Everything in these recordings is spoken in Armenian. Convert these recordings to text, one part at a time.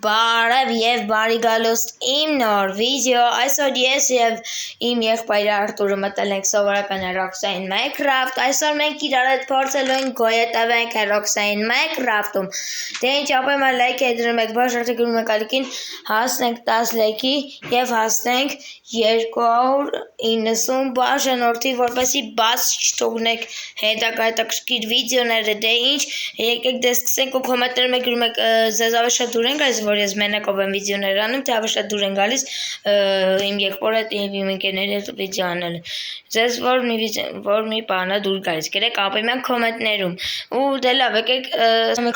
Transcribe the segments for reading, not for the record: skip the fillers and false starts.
Բարև եւ բարի գալուստ իմ նոր վիդեո, այսօր ես եւ իմ եղբայր Արտուրը մտել ենք սովորական Rocksային Minecraft, այսօր մենք իրար հետ փորձելու ենք գոյատևենք Rocksային Minecraft-ում, դե ինչ ապայման լայք է դրում եք, բաժարդը գրում եք ալիքին, հասնենք 10 լայքի եւ հասնենք 290 բաժանորդի, որպեսի բաց չթողնեք հետաքրքիր վիդեոները, դե ինչ, եկեք դե սկսենք ու կոմենտներում եք գրում եք ձեզ ավելի շատ դուր են գալիս, որ ես մենակով եմ վիդեոներ անում, թե ավելի շատ դուր են գալիս իմ եղբորը եւ իմ ընկերների հետ վիդեո անելը։ Ձեզ որ մի բանա դուր գալիս, գրեք ապայման կոմենտներում։ Ու դե լավ, եկեք մի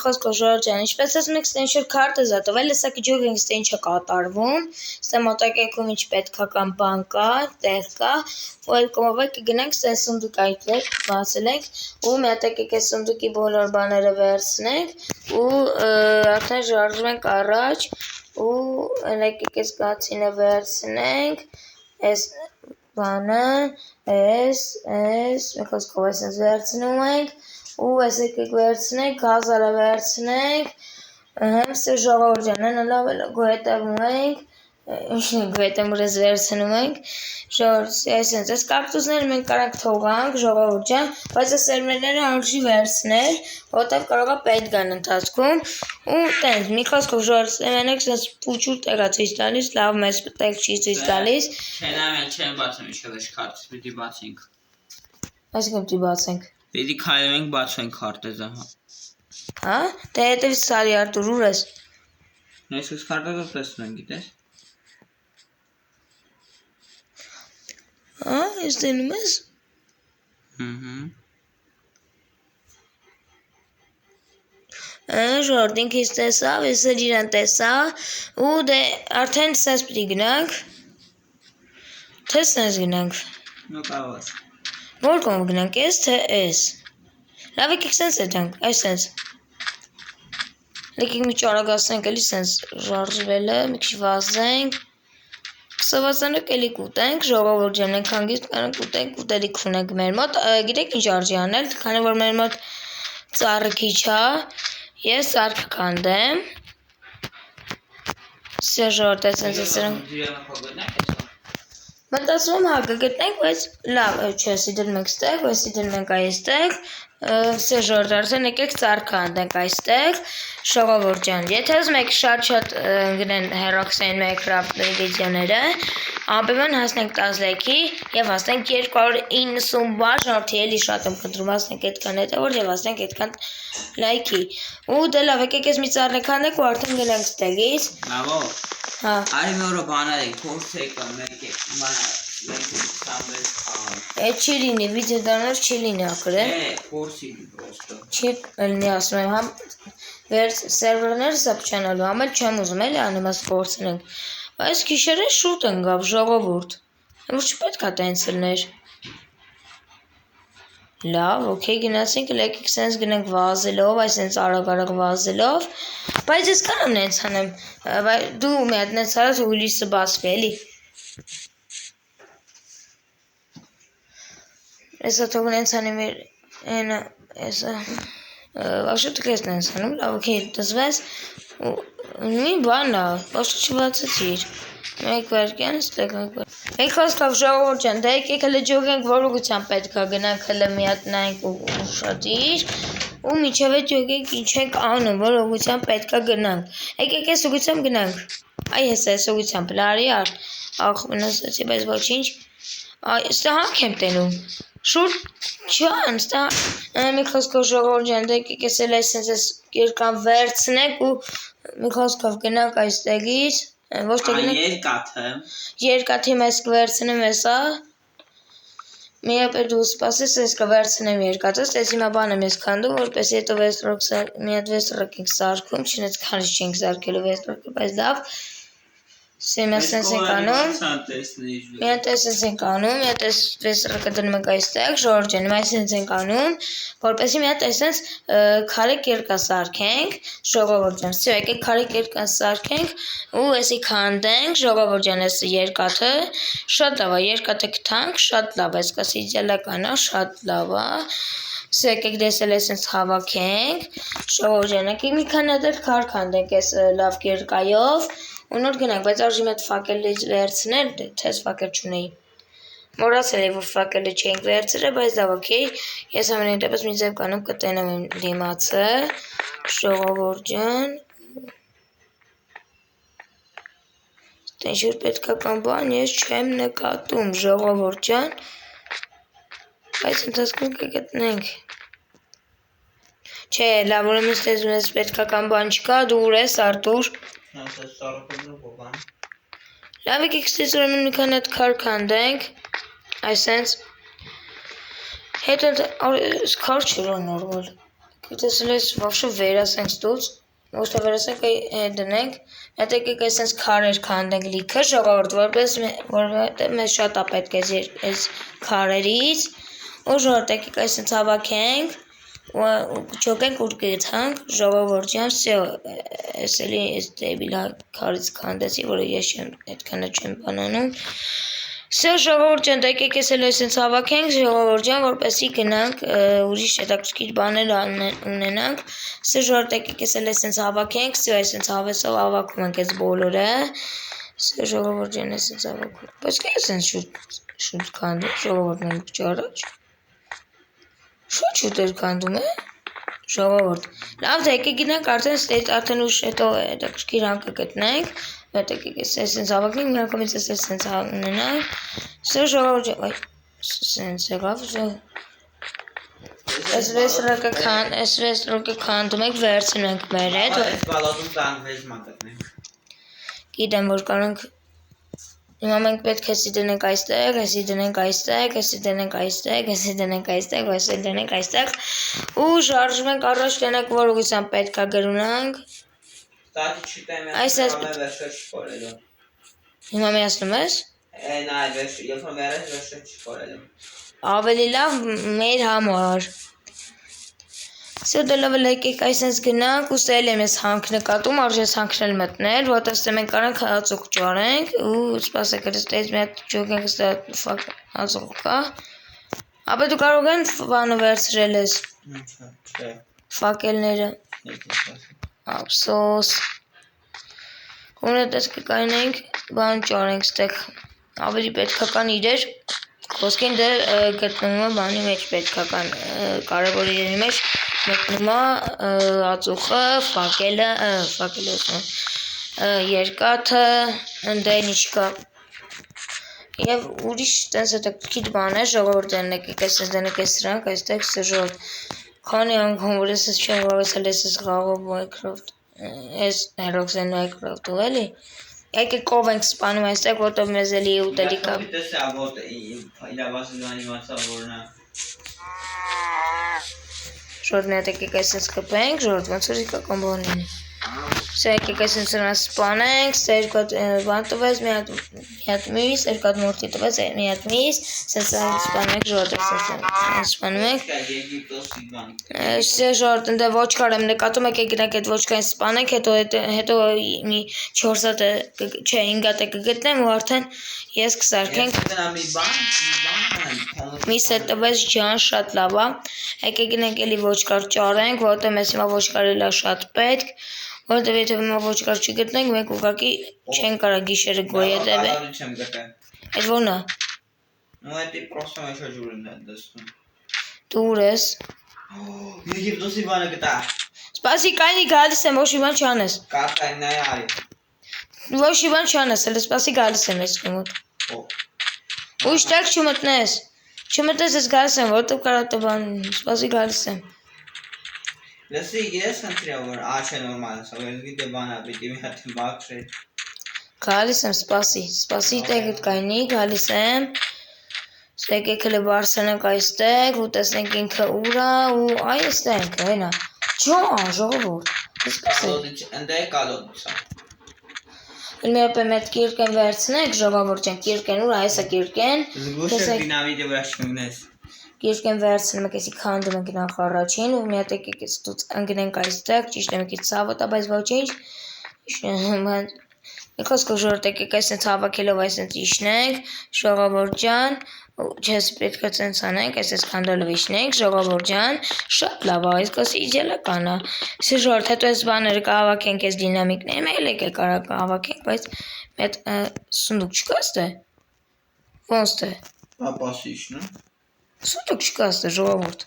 խոսքով Ժորժ ջան, ինչպես ասում եք, ստե ինչ-որ քարտ է զատվել, հեսա կջուր ենք ստե ինչ է կատարվում, ստե մոտակայքում ինչ պետքա կամ բան կա, տեղ կա, ու այդ կողմով կգնանք ստե սունդուկ այդտեղ բացել ենք, ու մի հատ եկեք այս սունդուկի բոլոր բաները վերցնենք, ու արդեն շարժում ենք առաջ, ու եկեք այս կացինը վերցնենք, այս բանը, մի խոսքով այսպես վերցնում ենք, ու այս եկեք վերցնենք, հազարը վերցնենք, ստե ժողովուրդ ջան, լավ գոյատևում ենք, գոյատևում ես վերցնում ենք, ժողովուրդ, այս կակտուսները մենք կարանք թողանք, ժողովուրդ ջան, բայց այս սերմերները արժի վերցնել, որտեղ կարող է պետք գան ընթացքում, ու տենց, մի խոսքով ժողովուրդ, մենակ սենց փուչուր տեղա ցույց տալիս, լավ մեզ տեղ չի ցույց տալիս։ Չեմ բացում ինչքան էս քարտից պիտի բացենք։ Այսինքն պիտի բացենք։ Պիտի քայլենք բացենք քարտեզը։ Հա, դե հետևից սարի Արտուր ուր ես։ Ես քարտեզը տեսնում եմ, գիտես։ Հա, ես դնում ես։ Ժորդ ինքից տեսավ, ես էլ իրան տեսա, ու դե արդեն սենց պիտի գնանք, թե սենց գնանք։ Նո կարող։ Որ կողմ գնանք, ես թե ես։ Լավ եկեք սենց եթանք, այս սենց։ Եկեք մի ճարագասենք էլի սենց ժարժվելը, մի քիչ վազենք, կսավազանök էլի կուտենք, ժողովուրդ ջան, ենք հանգիստ կանանք կուտենք, ուտելիք ունենք մեր մոտ, գիտեք ինչ արժի անել, քանի որ մեր մոտ ծառը քիչ է, ես ծառ կքանդեմ, սա ժողովուրդ է սենց սրանք։ Մտածում եմ հա կգտնենք, բայց լավ, չէ, սիդրում ենք ստեղ, բայց սիդրում ենք այստեղ, սե ժորդ արդեն եկեք ծառ քանդենք այստեղ, ժողովուրդ ջան, եթե ուզում եք շատ գնեն Rocksային Minecraft վիդեոները, անպայման հասնենք 10 լայքի եւ հասնենք 290 բաժանորդի, էլի շատ եմ խնդրում, հասնենք այդքան հետևորդ եւ հասնենք այդքան լայքի։ Ու դե լավ, եկեք ես մի ծառ քանդենք ու արդեն գնանք ստեղից։ Լավո։ Հա։ Այ մորը բաներ փորձեք մեկ բանը Այդ չի լինի, վիդեո դառնալ չի լինի ակրել։ Փորձի պրոստը։ Չի լինի, ասում եմ, համ սերվերները սա չանալու, համ էլ չեմ ուզում էլի անեմ աս փորձնենք։ Բայց գիշերը շուտ են գավ ժողովուրդ։ Որ չպետք է տենց լներ։ Լավ, օքեյ, գնացինք, եկեք սենց գնանք վազելով, այսենց արագ վազելով, բայց ես կարամ նենց անեմ, դու մի հատ նենց արած ու հուլիսը բացվի, էլի։ Եսա թող նենց անեմ եսա, վաշը տք ես նենց անում, լավ, օքեյ, դզվես, մի բան է, բաշը չվացեցիր, մեկ վարկյան, ստեղ մեկ վարկյան։ Մեկ խոսքով ժողովուրդ ջան, դե եկեք հլը ջոգենք, որ ուղղությամբ պետք է գնանք, հլը մի հատ նայենք ու ուշադիր, ու միջև այդ ջոգենք ինչ ենք անում, որ ուղղությամբ պետք է գնանք։ Եկեք այս ուղղությամբ գնանք։ Այ հեսա այս ուղղությամբ, լարի ար, ախ մնասացի, բայց ոչինչ, ստեղ հանք եմ տենում, շուրջ չան, ստեղ մի խոսքով ժողովուրդ ջան, դե եկեք ես էլ այս երկան վերցնենք ու մի խոսքով գնանք այստեղից, ոչ թե գնանք երկաթի մեզ կվերցնեմ եսա, մի ապեր դու սպասես, ես կվերցնեմ երկաթս, ես հիմա բան եմ ես քանդում, որպես հետո մի հատ վեստրոք ենք սարքում, չնեց քանից չենք սարքելու վեստրոքը, բայց լավ, Սեմ ասենց ենք անում, մի հատ ասենց ենք անում, մի հատ վեստրոքը դնում ենք այստեղ, ժորժ ջան, այսենց ենք անում, որպեսի մի հատ այսենց քարե կերկա սարքենք, ժողովուրդ ջան, սա եկեք քարե կերկա սարքենք ու էսի քանդենք, ժողովուրդ ջան, այս երկաթը, շատ լավ է, երկաթը գտանք, շատ լավ է, այսքան իդեալական է, շատ լավ է, Սա եկեք դեսել այսպես հավաքենք, շողորջանակ մի քանի հատ քար քանդենք այս լավ կերկայով, ու նոր գնանք, բայց արժի մեծ ֆակելից վերցնել, թես ֆակել չունեի։ Մոռացել եմ, որ ֆակելը չենք վերցրել, բայց դա օքեյ, ես ամենայն դեպս մի ձև կանեմ կտենեմ իմ դիմացը, ժողովուրդ ջան։ Տենշուր պետքական բան ես չեմ նկատում, ժողովուրդ ջան, բայց ընթացքում կգտնենք։ Չէ, լավ, ուրեմն ստեզում ես պետքական բան չկա, դու ուր ես, Արտուր։ Լավ եկեք ստեզ ուրեմն մի քանի հատ քար քանդենք, այսենց, հետո քար չէր նորմալ, տեսել ես վավշը վերասենք ստուց, ոչ թե վերասենք դնենք, հետ եկեք այսենց քարեր քանդենք լիքը, ժողովուրդ, որովհետև մեզ շատ է պետք այս քարերից, ու ժողովուրդ եկեք այսենց հավաքենք, չոքենք ուր գցանք, ժողովուրդ ջան, սյո, ես էլի այս դեբիլ քարից քանդեցի, որը ես այդքանը չեմ բանանում։ Սյո ժողովուրդ ջան, եկեք ես էլ այսպես հավաքենք, ժողովուրդ ջան, որպեսզի գնանք ուրիշ հետաքրքիր բաներ ունենանք։ Սյո ժողովուրդ եկեք ես էլ այսպես հավաքենք, սյո այսպես հավեսով հավաքում ենք այս բոլորը։ Սյո ժողովուրդ ջան, այսպես հավաքում։ Բայց կա այսպես շուտ քանդում, ժողովուրդն եմ ճարաճ։ Շուտ էր քանդում է։ Ժողովուրդ։ Լավ, դա եկեք գնանք արդեն ուշ հետո հետաքրքիր համ կգտնենք։ Հետ եկեք այսպես հավաքենք, միանգամից այսպես ունենանք։ Սա ժողովուրդ, այ, սենց եղավ, այսպես ռոկը քանդում ենք, վերցնում ենք մեր հետ։ Այս բալոտում տանգվեզ մակտնենք։ Գիտեմ, որ կարանք հիմա մենք պետք է էսի դնենք այստեղ, էսի դնենք այստեղ, էսի դնենք այստեղ, էսի դնենք այստեղ, էսի դնենք այստեղ, ու շարժում ենք առաջ տենենք, որ ուղղությամբ պետք է գրունանք։ Ստատի չիտեմ Այս վերշը չկորելում։ Հիմա միացնում ես։ Նայ, երբ որ վերես վերշը չկորելում։ Ավելի լավ մեր համար։ Սա դելով եկեք այսպես գնանք, ու սա էլ եմ ես հանք նկատում, արժի ես հանքնել մտնել, որտեղ ստե մենք կարանք հացուկ ճարենք, ու սպասեք այստեղ մի հատ ջոգենք ստե հացուկ կա։ Ապա դու կարող են բանը վերցրել ես։ Ֆակելները։ Ափսոս։ Ունետես կկայնենք, բան ճարենք ստեղ։ Ավելի պետքական իրեր, խոսքին դեր գտնվում է բանի մեջ պետքական կարևոր իրերի մեջ մտնում է ածուխը, ֆակելը, երկաթը, ընդեն ինչ կա։ Եվ ուրիշ տենց հետաքրքիր բան է, ժողովուրդ եկեք այսպես դնեք այս սրանք, այստեղ ժողովուրդ։ Քանի անգամ որ ես չեմ որսել ես խաղով Minecraft, ես Roblox Minecraft-ով էլի։ Եկեք ով ենք սպանում այստեղ, որտեղ մեզ էլի ուտելիք է։ Տեսա որ իրավասի անիմացիա որնա։ Ժողովուրդ եկեք այսպես կպենք, ժողովուրդ ոնց որ իրական բան լինի։ Սա եկեք այսպես նրան սպանենք, սա երկու բան տվեց, մի հատ միս, երկու հատ մորթի տվեց, մի հատ միս, սենց սպանենք, ժողովուրդ սպանում ենք։ Սա ժողովուրդ ընդ ոչկար եմ նկատում, եկեք գնանք այդ ոչկային սպանենք, հետո մի 4 հատ, չէ 5 հատ կգտնեմ ու արդեն ես կսարքենք։ Միսը տվեց ջան, շատ լավ է։ Եկեք գնանք էլի ոչկար ճարենք, որտեղ մեզ հիմա ոչկարը լա շատ պետք։ Որտեղ եթե հիմա ոչկար չգտնենք, մենք ուղղակի չենք կարող գիշերը գոյատևել։ Այդ ո՞րն է։ Ну это просто еще ջուրն է դասում։ Դու ուր ես։ Եգիպտոսի բանը գտա։ Սպասի կայնի գալիս եմ, ոչ մի բան չանես։ Կարտային նայ արի։ Ոչ մի բան չանես, էլ սպասի գալիս եմ ես մոտ։ Ուշ տակ չմտնես։ Չմտնես ես գալիս եմ, որտեղ կարա տը բան, սպասի գալիս եմ։ Լսի, ես ընտրյա որ աչե նորմալ է, ես գիտե բանա, պիտի մի հատ բաքրել։ Գալիս եմ, սպասի տեղ կայնի, գալիս եմ։ Եկեք հլը բարսանենք այստեղ, ու տեսնենք ինքը ուր է, ու այ այստեղ ենք, հենա։ Ջան, ժողովուրդ։ Ընդ է կալոդուցա։ Էլ մի հապ եմ այդ կիրկեն վերցնենք, ժողովուրդ ջան, կիրկեն ուր, այս է կիրկեն։ Զգուշը դինամիտը վրա չնունես։ Կիրկեն վերցնում եք, էսի քանդում ենք նախ առաջին, ու մի հատ եկեք ստուց ընկնենք այստեղ, ճիշտ եմ եկից ցավոտ է, բայց ոչինչ։ Խոսքով ժողովուրդ եկեք այսպես հավաքելով այսպես իջնենք, ժողովուրդ ջան, Չես պետք է ցենց անենք, այսպես կանդալվիշնենք, ժողովուրդ ջան, շատ լավ է, այս կոս իդեալական է։ Իսկ ժողովուրդ, հետո այս բաները կհավաքենք, այս դինամիկները, մեկ էլ կարող կհավաքենք, բայց մեծ սունդուկ չկա ստե։ Ոնց թե։ Պապասիշն է։ Սունդուկ չկա ստե ժողովուրդ։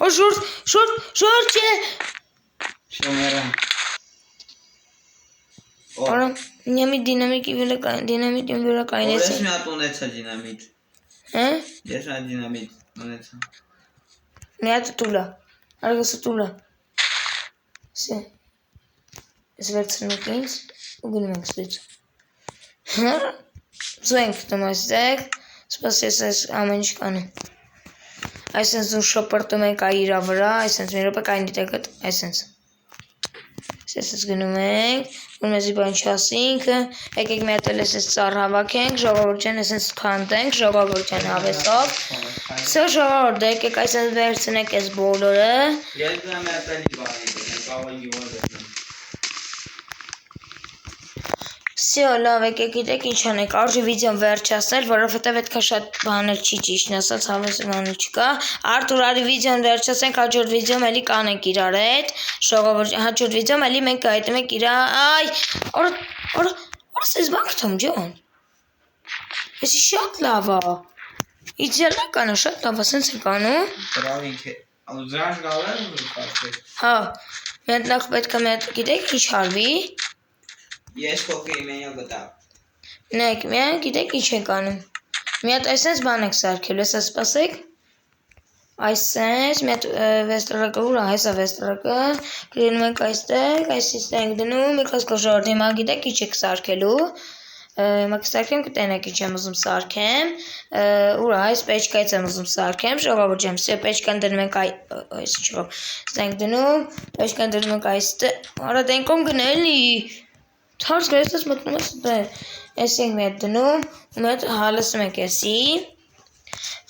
О, շորտ չէ։ Շոմերը։ Արա, դինամիկի վրա կայնես։ Ես մի հատ ունեցա դինամիտ։ Հա։ Ես մի հատ դինամիտ ունեցա։ Մի հատ տուլա։ Արգասը տուլա։ Սե։ Ես վերցնում ինձ ու գնում ենք սպից։ Հա։ Զենք տոմասեք։ Սպասես այս ամեն ինչ կանեմ։ Այսինքն դու շփորտում եք այրա վրա, այսինքն մի րոպե կային դիտեք, այսինքն։ Այսպես գնում ենք, ու մեզի բան չասինք, եկեք մի հատ էլ այսպես ծառ հավաքենք, ժողովուրդ ջան, այսպես քանդենք, ժողովուրդ ջան հավեսով։ Սա ժողովուրդ, եկեք այսպես վերցնենք այս բոլորը։ Ես գնամ մի հատ էլի բանի, կարող եմ գյուղը։ Всё, լավ, եկեք գիտեք ինչ անենք, արժի վիդեոն վերջացնել, որովհետև այդքան շատ բաներ չի ճիշտն ասած, հավես բաներ չկա։ Արտուր արի վիդեոն վերջացնենք, հաջորդ վիդեոում էլի կանենք իրար հետ։ Ժողովուրդ, հաջորդ վիդեոում էլի մենք կհայտնենք ենք իր, այ, օր սես բան քթում ջան։ Էսի շատ լավ է։ Իդեալական է, շատ լավ է, սենց ենք անում։ Բրավինք է։ Ուզրաշ գալու եմ ու Հա, մի հատ նախ պետք է մի հատ գիտեք ինչ արվի։ Ես կոկեի մենյա գտա։ Նայեք, միայն գիտեք ինչ ենք անում։ Մի հատ այսպես բան եք սարքելու, այսպես սպասեք։ Այսպես, մի հատ վեստրակը, ուրա, այսա վեստրակը, գրնում ենք այստեղ, այսից ենք դնում, մի քոս կոժորդ, հիմա գիտեք ինչ եք սարքելու։ Հիմա կսարքեմ, կտենեք ինչ եմ ուզում սարքեմ, ուրա, այս պեչկայից եմ ուզում սարքեմ, ժողովուրդ ջան, սա պեչկան դնում ենք այս չով, ստենք դնում, պեչկան դնում ենք այստեղ, արա դենքոմ գնելի։ Թարս գրեցած մտնում ես դե, ես ենք մի հատ դնում, ու մի հատ հալսում ենք եսի,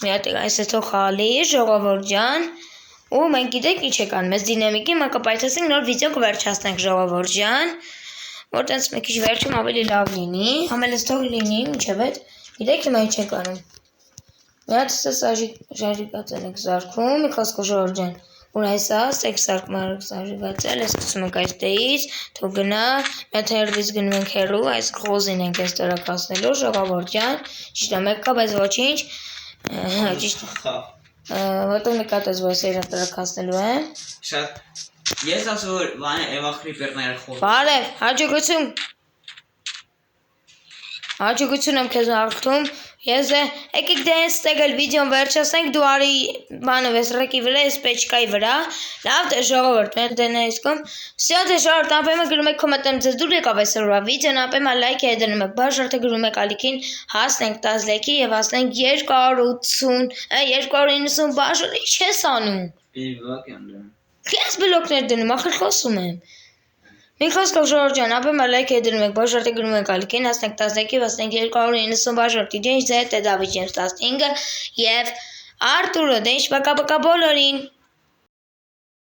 մի հատ այս էթող հալի, ժողովուրդ ջան, ու մենք գիտեք ինչ եք անում, ես դինամիկի մակապայթասենք նոր վիդեո կվերջացնենք ժողովուրդ ջան, որ տենց մի քիչ վերջում ավելի լավ լինի, համել ես թող լինի, ինչև էդ, գիտեք հիմա ինչ եք անում, մի հատ սա ժարիկացել ենք զարքում, մի խոսքո ժողովուրդ ջան, Որ այսա ստեք սարկմարուկ սարժիվացել, ես կսում ենք այստեից, թող գնա, մի հատ հերվից գնում ենք հերու, այս խոզին ենք այս տրակասնելու, ժողովուրդ ջան, ճիշտ է մեկ կա, բայց ոչինչ, ճիշտ է, որտով նկատես, որ սերա տրակասնելու է։ Շատ, ես ասում որ բանը Էվա Խրիպերները խոզ։ Բարև, հաջողություն եմ քեզ աղթում, ես եկեք դե ստեգել վիդեոն վերջացնենք, դու արի բանը վեսրակի վրա, ես պեչկայի վրա, լավ դե ժողովուրդ, մեր դենը իսկում, всё դե ժողովուրդ, ապեմը գրում եք կոմենտում ձեզ դուր եկավ այս օրվա վիդեոն, ապեմը լայք է դնում եք, բաժարտը գրում եք ալիքին, հասնենք 10 լայքի եւ հասնենք 290 բաժար, ինչ ես անում։ Բլոկ եմ դնում։ Քեզ բլոկներ դնում, ախր խոսում եմ։ Մի խոսքով ժողովուրդ ջան, ապեմը լայք է դնում եք, բաժարտը գրում եք ալիքին, հասնենք 10 լայքի, հասնենք 290 բաժարտի, դե ինչ ձեզ հետ է Դավիթ Ջեյմս 15 եւ Արտուրը, դե ինչ պակա բոլորին։